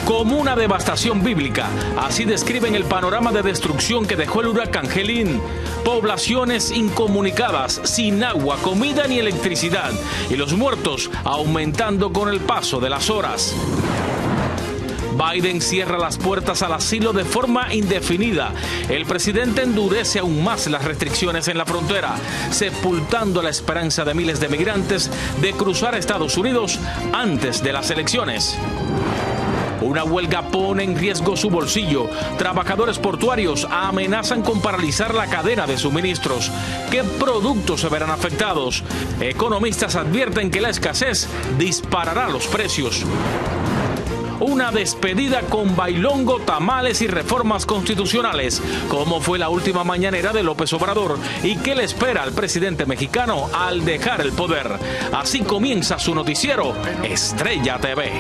como una devastación bíblica. Así describen el panorama de destrucción que dejó el huracán Helene. Poblaciones incomunicadas, sin agua, comida ni electricidad, y los muertos aumentando con el paso de las horas. Biden cierra las puertas al asilo de forma indefinida. El presidente endurece aún más las restricciones en la frontera, sepultando la esperanza de miles de migrantes de cruzar a Estados Unidos antes de las elecciones. Una huelga pone en riesgo su bolsillo. Trabajadores portuarios amenazan con paralizar la cadena de suministros. ¿Qué productos se verán afectados? Economistas advierten que la escasez disparará los precios. Una despedida con bailongo, tamales y reformas constitucionales. ¿Cómo fue la última mañanera de López Obrador? ¿Y qué le espera al presidente mexicano al dejar el poder? Así comienza su noticiero Estrella TV.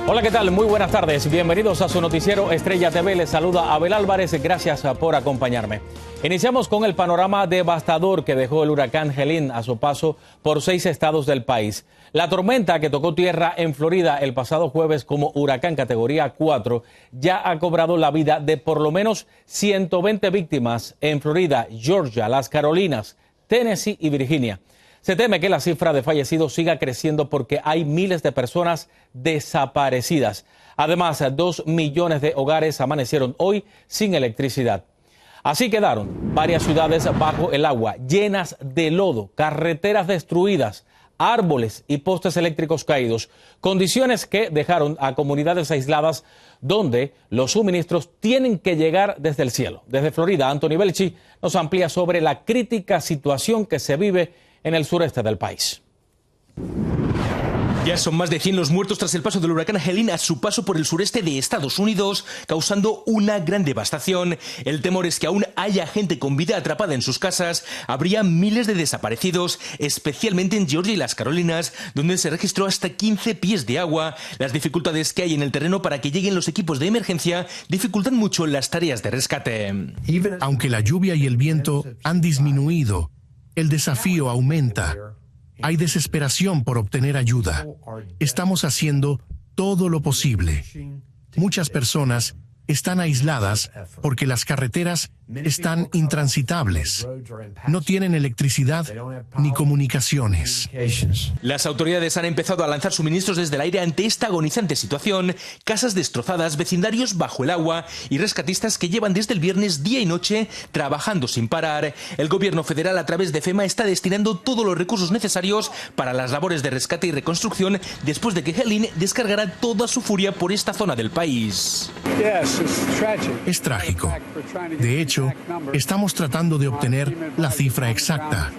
Hola, ¿qué tal? Muy buenas tardes. Bienvenidos a su noticiero Estrella TV. Les saluda Abel Álvarez. Gracias por acompañarme. Iniciamos con el panorama devastador que dejó el huracán Helene a su paso por 6 estados del país. La tormenta que tocó tierra en Florida el pasado jueves como huracán categoría 4 ya ha cobrado la vida de por lo menos 120 víctimas en Florida, Georgia, las Carolinas, Tennessee y Virginia. Se teme que la cifra de fallecidos siga creciendo porque hay miles de personas desaparecidas. Además, 2 millones de hogares amanecieron hoy sin electricidad. Así quedaron varias ciudades bajo el agua, llenas de lodo, carreteras destruidas, árboles y postes eléctricos caídos. Condiciones que dejaron a comunidades aisladas donde los suministros tienen que llegar desde el cielo. Desde Florida, Anthony Belchi nos amplía sobre la crítica situación que se vive en el sureste del país. Ya son más de 100 los muertos tras el paso del huracán Helene a su paso por el sureste de Estados Unidos, causando una gran devastación. El temor es que aún haya gente con vida atrapada en sus casas. Habría miles de desaparecidos, especialmente en Georgia y las Carolinas, donde se registró hasta 15 pies de agua. Las dificultades que hay en el terreno para que lleguen los equipos de emergencia dificultan mucho las tareas de rescate. Aunque la lluvia y el viento han disminuido, el desafío aumenta. Hay desesperación por obtener ayuda. Estamos haciendo todo lo posible. Muchas personas están aisladas porque las carreteras están intransitables. No tienen electricidad ni comunicaciones. Las autoridades han empezado a lanzar suministros desde el aire ante esta agonizante situación. Casas destrozadas, vecindarios bajo el agua y rescatistas que llevan desde el viernes día y noche trabajando sin parar. El gobierno federal a través de FEMA está destinando todos los recursos necesarios para las labores de rescate y reconstrucción después de que Helene descargara toda su furia por esta zona del país. Es trágico. De hecho, estamos tratando de obtener la cifra exacta.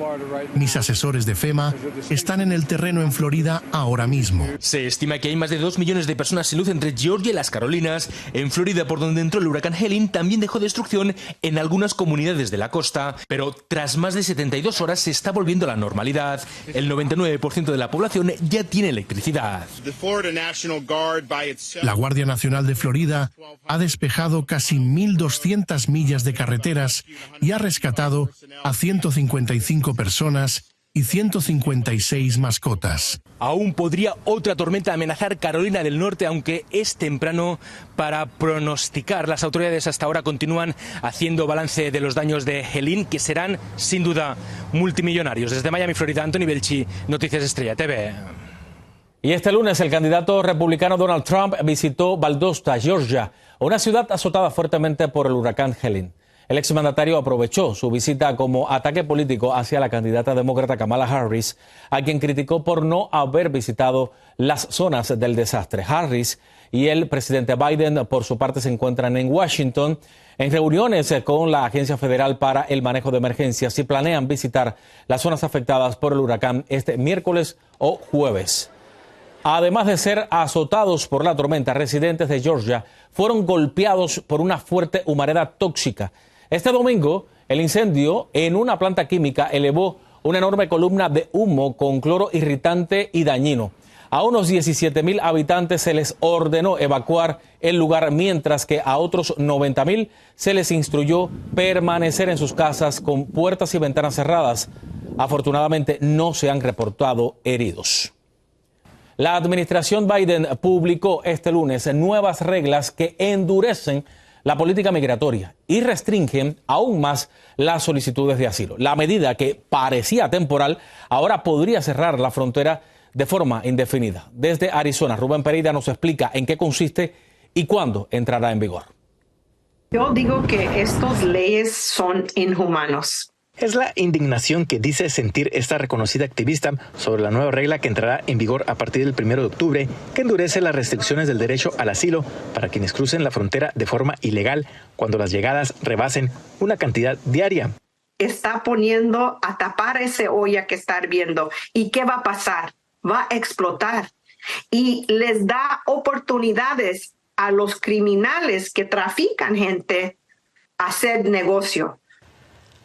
Mis asesores de FEMA están en el terreno en Florida ahora mismo. Se estima que hay más de 2 millones de personas sin luz entre Georgia y las Carolinas. En Florida, por donde entró el huracán Helene, también dejó destrucción en algunas comunidades de la costa. Pero tras más de 72 horas se está volviendo a la normalidad. El 99% de la población ya tiene electricidad. La Guardia Nacional de Florida ha despejado casi 1.200 millas de carreteras y ha rescatado a 155 personas y 156 mascotas. Aún podría otra tormenta amenazar Carolina del Norte, aunque es temprano para pronosticar. Las autoridades hasta ahora continúan haciendo balance de los daños de Helene, que serán sin duda multimillonarios. Desde Miami, Florida, Anthony Belchi, Noticias Estrella TV. Y este lunes el candidato republicano Donald Trump visitó Valdosta, Georgia, una ciudad azotada fuertemente por el huracán Helene. El exmandatario aprovechó su visita como ataque político hacia la candidata demócrata Kamala Harris, a quien criticó por no haber visitado las zonas del desastre. Harris y el presidente Biden, por su parte, se encuentran en Washington en reuniones con la Agencia Federal para el Manejo de Emergencias y planean visitar las zonas afectadas por el huracán este miércoles o jueves. Además de ser azotados por la tormenta, residentes de Georgia fueron golpeados por una fuerte humareda tóxica. Este domingo, el incendio en una planta química elevó una enorme columna de humo con cloro irritante y dañino. A unos 17,000 habitantes se les ordenó evacuar el lugar, mientras que a otros 90,000 se les instruyó permanecer en sus casas con puertas y ventanas cerradas. Afortunadamente, no se han reportado heridos. La administración Biden publicó este lunes nuevas reglas que endurecen la política migratoria y restringen aún más las solicitudes de asilo. La medida, que parecía temporal, ahora podría cerrar la frontera de forma indefinida. Desde Arizona, Rubén Pereira nos explica en qué consiste y cuándo entrará en vigor. Yo digo que estas leyes son inhumanos. Es la indignación que dice sentir esta reconocida activista sobre la nueva regla que entrará en vigor a partir del 1 de octubre, que endurece las restricciones del derecho al asilo para quienes crucen la frontera de forma ilegal cuando las llegadas rebasen una cantidad diaria. Está poniendo a tapar esa olla que está hirviendo. ¿Y qué va a pasar? Va a explotar. Y les da oportunidades a los criminales que trafican gente a hacer negocio.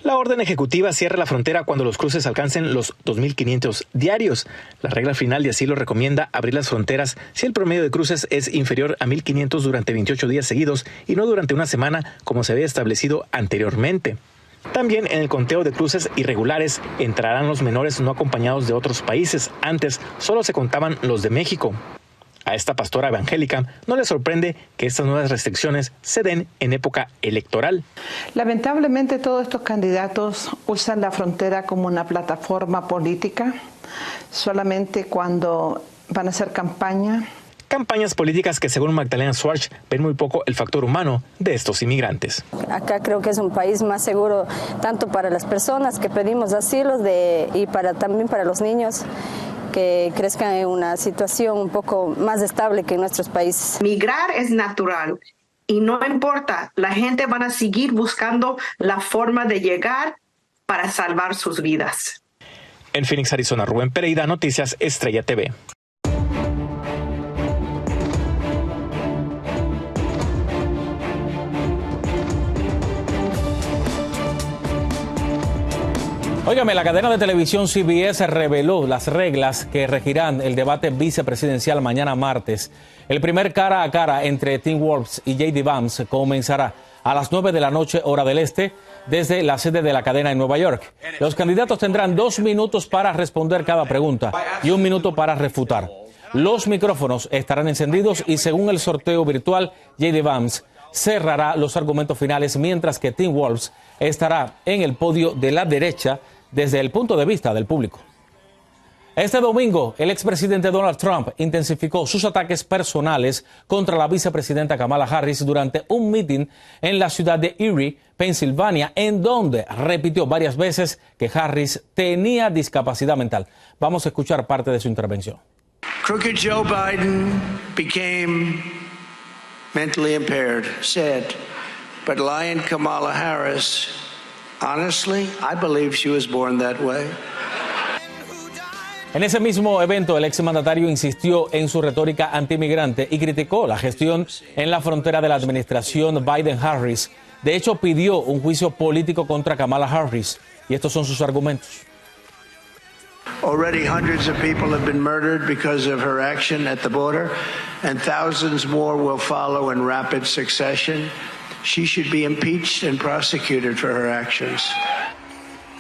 La orden ejecutiva cierra la frontera cuando los cruces alcancen los 2.500 diarios. La regla final de asilo recomienda abrir las fronteras si el promedio de cruces es inferior a 1.500 durante 28 días seguidos y no durante una semana como se había establecido anteriormente. También en el conteo de cruces irregulares entrarán los menores no acompañados de otros países. Antes solo se contaban los de México. A esta pastora evangélica no le sorprende que estas nuevas restricciones se den en época electoral. Lamentablemente todos estos candidatos usan la frontera como una plataforma política, solamente cuando van a hacer campaña. Campañas políticas que, según Magdalena Schwartz, ven muy poco el factor humano de estos inmigrantes. Acá creo que es un país más seguro tanto para las personas que pedimos asilo y también para los niños, que crezcan en una situación un poco más estable que en nuestros países. Migrar es natural y no importa, la gente van a seguir buscando la forma de llegar para salvar sus vidas. En Phoenix, Arizona, Rubén Pereira, Noticias Estrella TV. Óigame, la cadena de televisión CBS reveló las reglas que regirán el debate vicepresidencial mañana martes. El primer cara a cara entre Tim Walz y J.D. Vance comenzará a las 9 de la noche, hora del este, desde la sede de la cadena en Nueva York. Los candidatos tendrán 2 minutos para responder cada pregunta y 1 minuto para refutar. Los micrófonos estarán encendidos y, según el sorteo virtual, J.D. Vance cerrará los argumentos finales, mientras que Tim Walz estará en el podio de la derecha desde el punto de vista del público. Este domingo, el expresidente Donald Trump intensificó sus ataques personales contra la vicepresidenta Kamala Harris durante un mitin en la ciudad de Erie, Pensilvania, en donde repitió varias veces que Harris tenía discapacidad mental. Vamos a escuchar parte de su intervención. Crooked Joe Biden became mentally impaired, said, but lying Kamala Harris, honestly, I believe she was born that way. En ese mismo evento, el exmandatario insistió en su retórica antimigrante y criticó la gestión en la frontera de la administración Biden-Harris. De hecho, pidió un juicio político contra Kamala Harris. Y estos son sus argumentos. Already hundreds of people have been murdered because of her action at the border, and thousands more will follow in rapid succession. She should be impeached and prosecuted for her actions.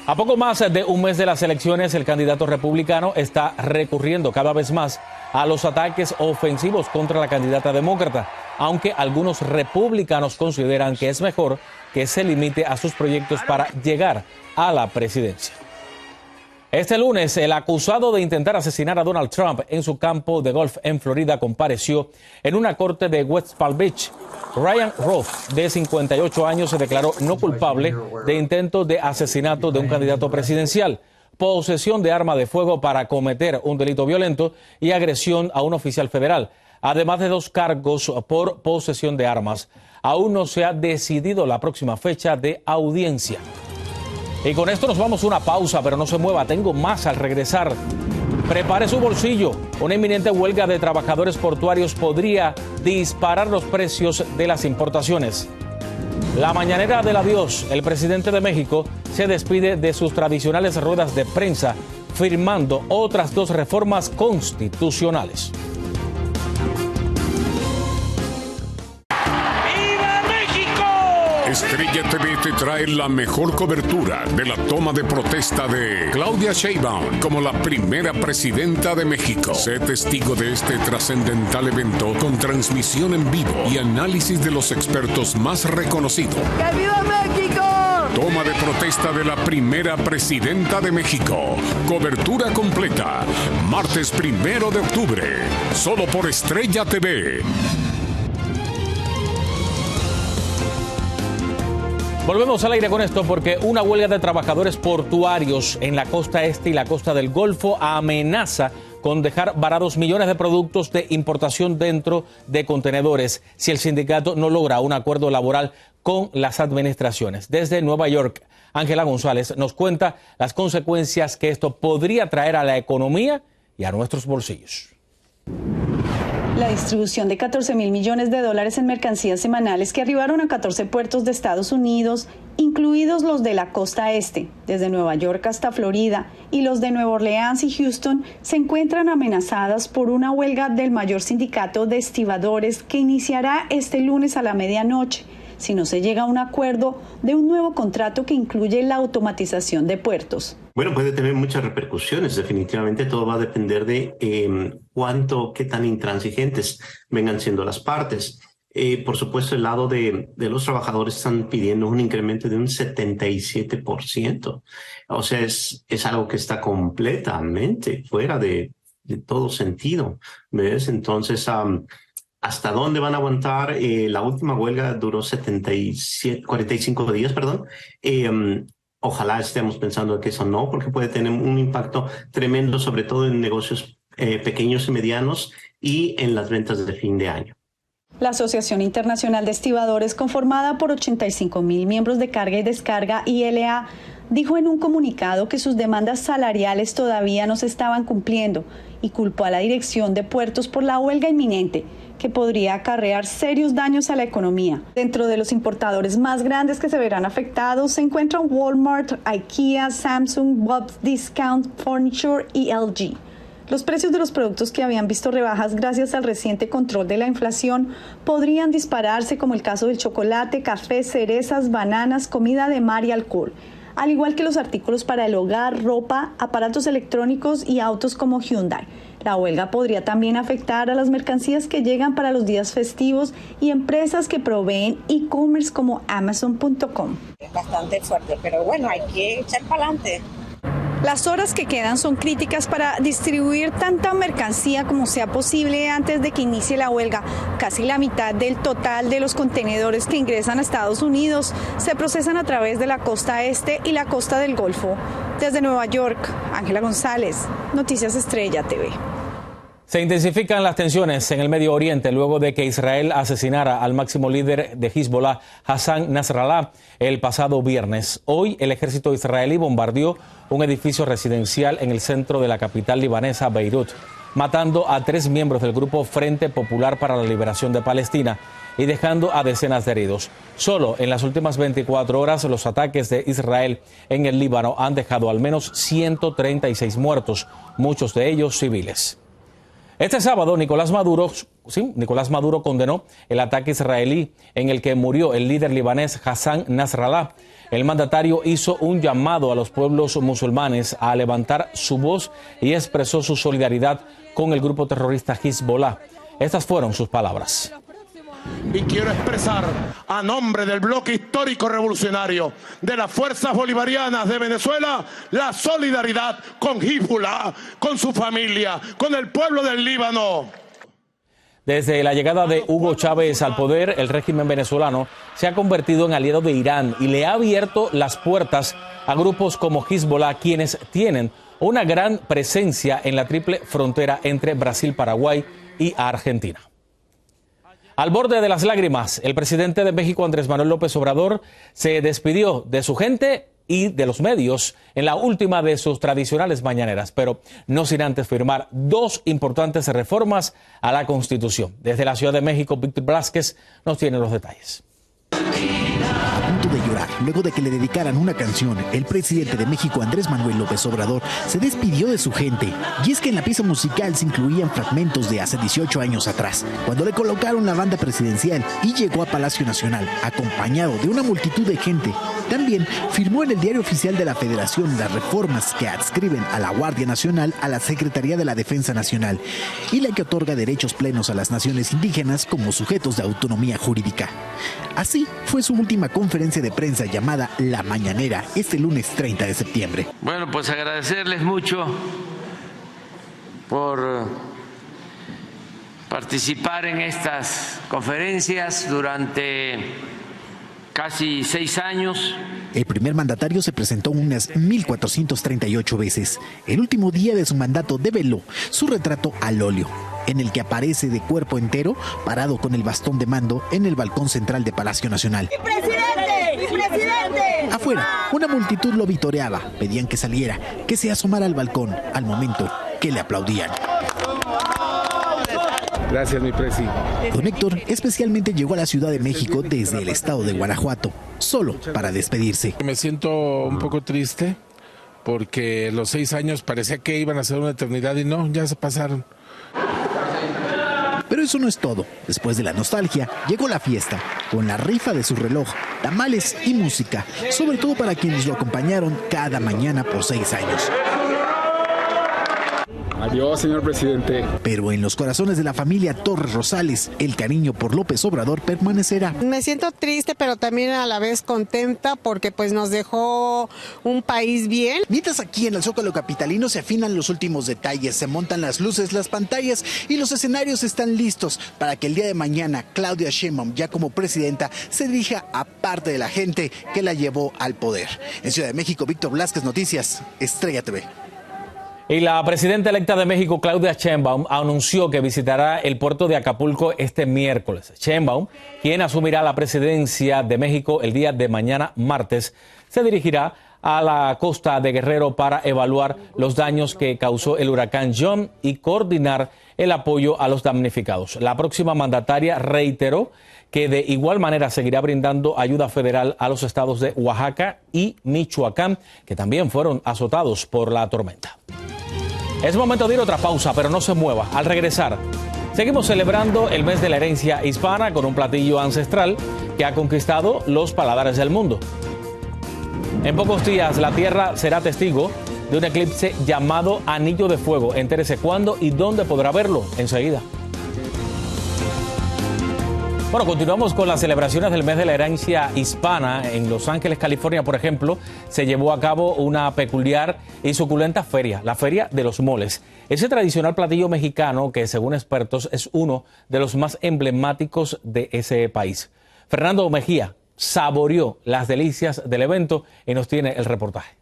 A poco más de un mes de las elecciones, el candidato republicano está recurriendo cada vez más a los ataques ofensivos contra la candidata demócrata, aunque algunos republicanos consideran que es mejor que se limite a sus proyectos para llegar a la presidencia. Este lunes, el acusado de intentar asesinar a Donald Trump en su campo de golf en Florida compareció en una corte de West Palm Beach. Ryan Roth, de 58 años, se declaró no culpable de intento de asesinato de un candidato presidencial, posesión de arma de fuego para cometer un delito violento y agresión a un oficial federal, además de 2 cargos por posesión de armas. Aún no se ha decidido la próxima fecha de audiencia. Y con esto nos vamos a una pausa, pero no se mueva, tengo más al regresar. Prepare su bolsillo. Una inminente huelga de trabajadores portuarios podría disparar los precios de las importaciones. La mañanera del adiós, el presidente de México se despide de sus tradicionales ruedas de prensa, firmando otras 2 reformas constitucionales. Estrella TV te trae la mejor cobertura de la toma de protesta de Claudia Sheinbaum como la primera presidenta de México. Sé testigo de este trascendental evento con transmisión en vivo y análisis de los expertos más reconocidos. ¡Que viva México! Toma de protesta de la primera presidenta de México. Cobertura completa. Martes 1 de octubre. Solo por Estrella TV. Volvemos al aire con esto porque una huelga de trabajadores portuarios en la costa este y la costa del Golfo amenaza con dejar varados millones de productos de importación dentro de contenedores si el sindicato no logra un acuerdo laboral con las administraciones. Desde Nueva York, Ángela González nos cuenta las consecuencias que esto podría traer a la economía y a nuestros bolsillos. La distribución de 14.000 millones de dólares en mercancías semanales que arribaron a 14 puertos de Estados Unidos, incluidos los de la costa este, desde Nueva York hasta Florida, y los de Nueva Orleans y Houston, se encuentran amenazadas por una huelga del mayor sindicato de estibadores que iniciará este lunes a la medianoche, si no se llega a un acuerdo de un nuevo contrato que incluye la automatización de puertos. Bueno, puede tener muchas repercusiones. Definitivamente todo va a depender de qué tan intransigentes vengan siendo las partes. Por supuesto, el lado de los trabajadores están pidiendo un incremento de un 77%. O sea, es algo que está completamente fuera de todo sentido, ¿ves? Entonces, ¿hasta dónde van a aguantar? La última huelga duró 45 días, perdón. Ojalá estemos pensando que eso no, porque puede tener un impacto tremendo, sobre todo en negocios pequeños y medianos y en las ventas de fin de año. La Asociación Internacional de Estibadores, conformada por 85.000 miembros de carga y descarga ILA, dijo en un comunicado que sus demandas salariales todavía no se estaban cumpliendo y culpó a la dirección de puertos por la huelga inminente, que podría acarrear serios daños a la economía. Dentro de los importadores más grandes que se verán afectados se encuentran Walmart, IKEA, Samsung, Bob's Discount Furniture y LG. Los precios de los productos que habían visto rebajas gracias al reciente control de la inflación podrían dispararse, como el caso del chocolate, café, cerezas, bananas, comida de mar y alcohol, al igual que los artículos para el hogar, ropa, aparatos electrónicos y autos como Hyundai. La huelga podría también afectar a las mercancías que llegan para los días festivos y empresas que proveen e-commerce como Amazon.com. Es bastante fuerte, pero bueno, hay que echar para adelante. Las horas que quedan son críticas para distribuir tanta mercancía como sea posible antes de que inicie la huelga. Casi la mitad del total de los contenedores que ingresan a Estados Unidos se procesan a través de la costa este y la costa del Golfo. Desde Nueva York, Ángela González, Noticias Estrella TV. Se intensifican las tensiones en el Medio Oriente luego de que Israel asesinara al máximo líder de Hezbollah, Hassan Nasrallah, el pasado viernes. Hoy el ejército israelí bombardeó un edificio residencial en el centro de la capital libanesa, Beirut, matando a 3 miembros del grupo Frente Popular para la Liberación de Palestina y dejando a decenas de heridos. Solo en las últimas 24 horas los ataques de Israel en el Líbano han dejado al menos 136 muertos, muchos de ellos civiles. Este sábado, Nicolás Maduro condenó el ataque israelí en el que murió el líder libanés Hassan Nasrallah. El mandatario hizo un llamado a los pueblos musulmanes a levantar su voz y expresó su solidaridad con el grupo terrorista Hezbollah. Estas fueron sus palabras. Y quiero expresar a nombre del bloque histórico revolucionario de las fuerzas bolivarianas de Venezuela la solidaridad con Hezbollah, con su familia, con el pueblo del Líbano. Desde la llegada de Hugo Chávez al poder, el régimen venezolano se ha convertido en aliado de Irán y le ha abierto las puertas a grupos como Hezbollah, quienes tienen una gran presencia en la triple frontera entre Brasil, Paraguay y Argentina. Al borde de las lágrimas, el presidente de México, Andrés Manuel López Obrador, se despidió de su gente y de los medios en la última de sus tradicionales mañaneras, pero no sin antes firmar 2 importantes reformas a la Constitución. Desde la Ciudad de México, Víctor Blázquez nos tiene los detalles. de llorar. Luego de que le dedicaran una canción, el presidente de México, Andrés Manuel López Obrador, se despidió de su gente. Y es que en la pieza musical se incluían fragmentos de hace 18 años atrás, cuando le colocaron la banda presidencial y llegó a Palacio Nacional, acompañado de una multitud de gente. También firmó en el Diario Oficial de la Federación las reformas que adscriben a la Guardia Nacional a la Secretaría de la Defensa Nacional y la que otorga derechos plenos a las naciones indígenas como sujetos de autonomía jurídica. Así fue su última conferencia de prensa llamada La Mañanera este lunes 30 de septiembre. Bueno, pues agradecerles mucho por participar en estas conferencias durante casi 6 años. El primer mandatario se presentó unas 1.438 veces. El último día de su mandato develó su retrato al óleo, en el que aparece de cuerpo entero, parado con el bastón de mando en el balcón central de Palacio Nacional. ¡Mi presidente! ¡Mi presidente! Afuera, una multitud lo vitoreaba, pedían que saliera, que se asomara al balcón, al momento que le aplaudían. Gracias, mi presi. Don Héctor especialmente llegó a la Ciudad de México desde el estado de Guanajuato, solo para despedirse. Me siento un poco triste porque los 6 años parecía que iban a ser una eternidad y no, ya se pasaron. Pero eso no es todo. Después de la nostalgia, llegó la fiesta, con la rifa de su reloj, tamales y música, sobre todo para quienes lo acompañaron cada mañana por 6 años. Adiós, señor presidente. Pero en los corazones de la familia Torres Rosales, el cariño por López Obrador permanecerá. Me siento triste, pero también a la vez contenta porque pues nos dejó un país bien. Mientras aquí en el Zócalo capitalino se afinan los últimos detalles, se montan las luces, las pantallas y los escenarios están listos para que el día de mañana Claudia Sheinbaum, ya como presidenta, se dirija a parte de la gente que la llevó al poder. En Ciudad de México, Víctor Blasquez, Noticias, Estrella TV. Y la presidenta electa de México, Claudia Sheinbaum, anunció que visitará el puerto de Acapulco este miércoles. Sheinbaum, quien asumirá la presidencia de México el día de mañana, martes, se dirigirá a la costa de Guerrero para evaluar los daños que causó el huracán John y coordinar el apoyo a los damnificados. La próxima mandataria reiteró que de igual manera seguirá brindando ayuda federal a los estados de Oaxaca y Michoacán, que también fueron azotados por la tormenta. Es momento de ir a otra pausa, pero no se mueva. Al regresar, seguimos celebrando el mes de la herencia hispana con un platillo ancestral que ha conquistado los paladares del mundo. En pocos días, la Tierra será testigo de un eclipse llamado Anillo de Fuego. Entérese cuándo y dónde podrá verlo enseguida. Bueno, continuamos con las celebraciones del mes de la herencia hispana. En Los Ángeles, California, por ejemplo, se llevó a cabo una peculiar y suculenta feria, la Feria de los Moles. Ese tradicional platillo mexicano que, según expertos, es uno de los más emblemáticos de ese país. Fernando Mejía saboreó las delicias del evento y nos tiene el reportaje.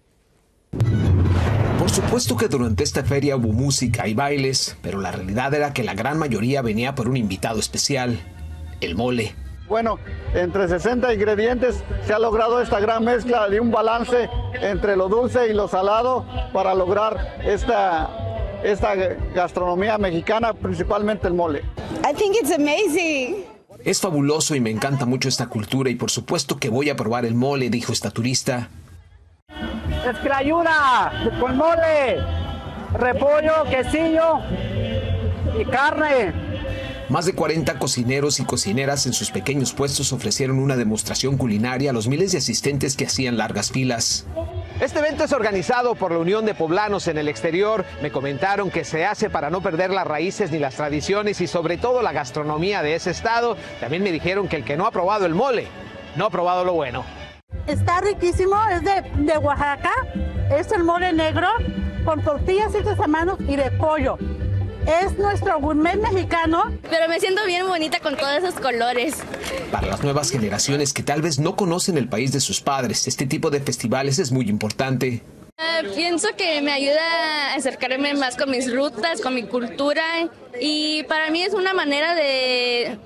Por supuesto que durante esta feria hubo música y bailes, pero la realidad era que la gran mayoría venía por un invitado especial. El mole. Bueno, entre 60 ingredientes se ha logrado esta gran mezcla de un balance entre lo dulce y lo salado para lograr esta gastronomía mexicana, principalmente el mole. I think it's amazing. Es fabuloso y me encanta mucho esta cultura y por supuesto que voy a probar el mole, dijo esta turista. Escrayura con mole, repollo, quesillo y carne. Más de 40 cocineros y cocineras en sus pequeños puestos ofrecieron una demostración culinaria a los miles de asistentes que hacían largas filas. Este evento es organizado por la Unión de Poblanos en el Exterior. Me comentaron que se hace para no perder las raíces ni las tradiciones y sobre todo la gastronomía de ese estado. También me dijeron que el que no ha probado el mole, no ha probado lo bueno. Está riquísimo, es de Oaxaca, es el mole negro con tortillas hechas a mano y de pollo. Es nuestro gourmet mexicano. Pero me siento bien bonita con todos esos colores. Para las nuevas generaciones que tal vez no conocen el país de sus padres, este tipo de festivales es muy importante. Pienso que me ayuda a acercarme más con mis rutas, con mi cultura. Y para mí es una manera de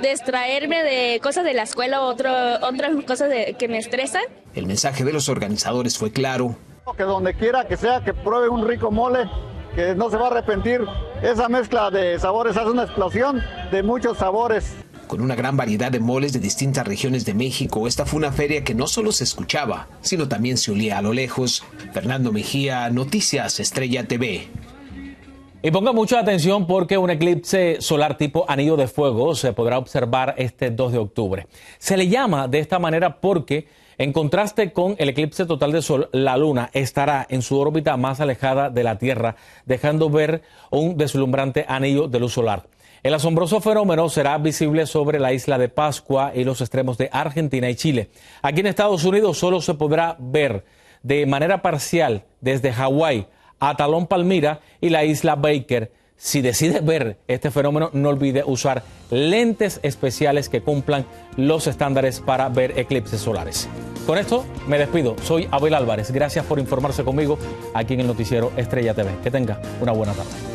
distraerme de cosas de la escuela o otras cosas que me estresan. El mensaje de los organizadores fue claro. Que donde quiera que sea, que pruebe un rico mole, que no se va a arrepentir. Esa mezcla de sabores hace una explosión de muchos sabores. Con una gran variedad de moles de distintas regiones de México, esta fue una feria que no solo se escuchaba, sino también se olía a lo lejos. Fernando Mejía, Noticias Estrella TV. Y ponga mucha atención porque un eclipse solar tipo anillo de fuego se podrá observar este 2 de octubre. Se le llama de esta manera porque, en contraste con el eclipse total de sol, la luna estará en su órbita más alejada de la Tierra, dejando ver un deslumbrante anillo de luz solar. El asombroso fenómeno será visible sobre la isla de Pascua y los extremos de Argentina y Chile. Aquí en Estados Unidos solo se podrá ver de manera parcial desde Hawái a Talón Palmira y la isla Baker. Si decide ver este fenómeno, no olvide usar lentes especiales que cumplan los estándares para ver eclipses solares. Con esto me despido. Soy Abel Álvarez. Gracias por informarse conmigo aquí en el noticiero Estrella TV. Que tenga una buena tarde.